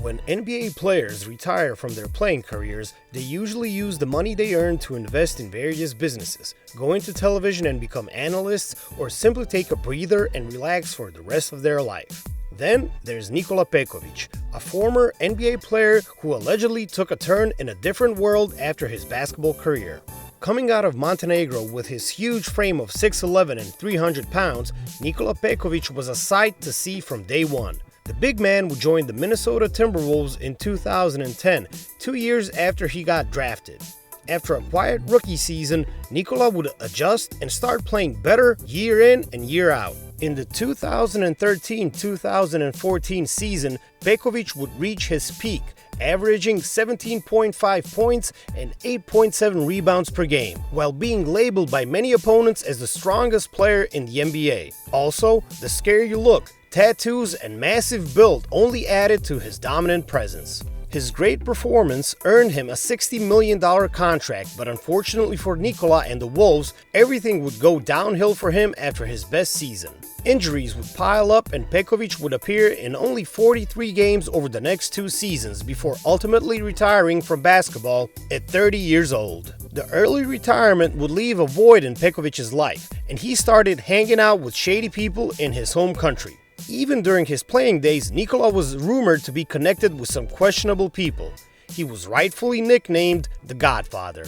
When NBA players retire from their playing careers, they usually use the money they earn to invest in various businesses, go into television and become analysts, or simply take a breather and relax for the rest of their life. Then there's Nikola Pekovic, a former NBA player who allegedly took a turn in a different world after his basketball career. Coming out of Montenegro with his huge frame of 6'11 and 300 pounds, Nikola Pekovic was a sight to see from day one. The big man would join the Minnesota Timberwolves in 2010, 2 years after he got drafted. After a quiet rookie season, Nikola would adjust and start playing better year in and year out. In the 2013-2014 season, Pekovic would reach his peak, averaging 17.5 points and 8.7 rebounds per game, while being labeled by many opponents as the strongest player in the NBA. Also, the scary look, tattoos, and massive build only added to his dominant presence. His great performance earned him a $60 million contract, but unfortunately for Nikola and the Wolves, everything would go downhill for him after his best season. Injuries would pile up and Pekovic would appear in only 43 games over the next 2 seasons before ultimately retiring from basketball at 30 years old. The early retirement would leave a void in Pekovic's life, and he started hanging out with shady people in his home country. Even during his playing days, Nikola was rumored to be connected with some questionable people. He was rightfully nicknamed the Godfather.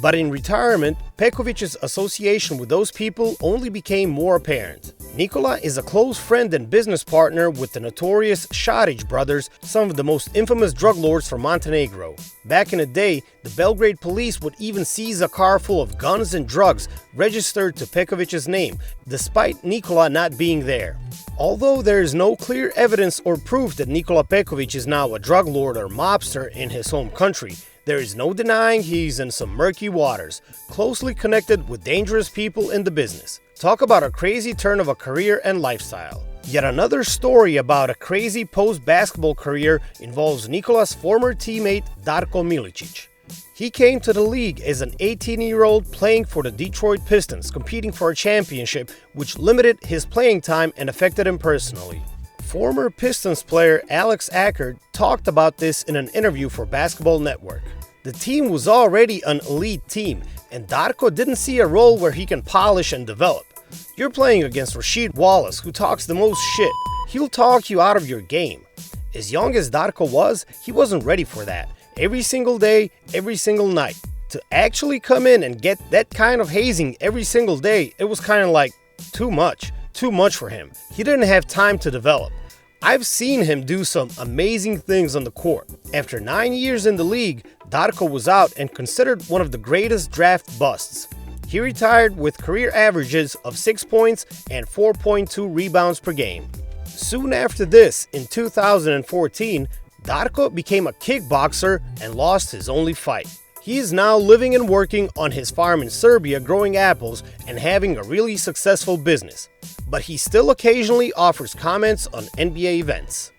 But in retirement, Pekovic's association with those people only became more apparent. Nikola is a close friend and business partner with the notorious Šarić brothers, some of the most infamous drug lords from Montenegro. Back in the day, the Belgrade police would even seize a car full of guns and drugs registered to Pekovic's name, despite Nikola not being there. Although there is no clear evidence or proof that Nikola Pekovic is now a drug lord or mobster in his home country, there is no denying he's in some murky waters, closely connected with dangerous people in the business. Talk about a crazy turn of a career and lifestyle. Yet another story about a crazy post-basketball career involves Nikola's former teammate Darko Milicic. He came to the league as an 18-year-old playing for the Detroit Pistons, competing for a championship which limited his playing time and affected him personally. Former Pistons player Alex Ackert talked about this in an interview for Basketball Network. The team was already an elite team, and Darko didn't see a role where he can polish and develop. You're playing against Rasheed Wallace, who talks the most shit. He'll talk you out of your game. As young as Darko was, he wasn't ready for that. Every single day, every single night. To actually come in and get that kind of hazing every single day, it was kind of like too much for him. He didn't have time to develop. I've seen him do some amazing things on the court. After 9 years in the league, Darko was out and considered one of the greatest draft busts. He retired with career averages of 6 points and 4.2 rebounds per game. Soon after this, in 2014, Darko became a kickboxer and lost his only fight. He is now living and working on his farm in Serbia growing apples and having a really successful business. But he still occasionally offers comments on NBA events.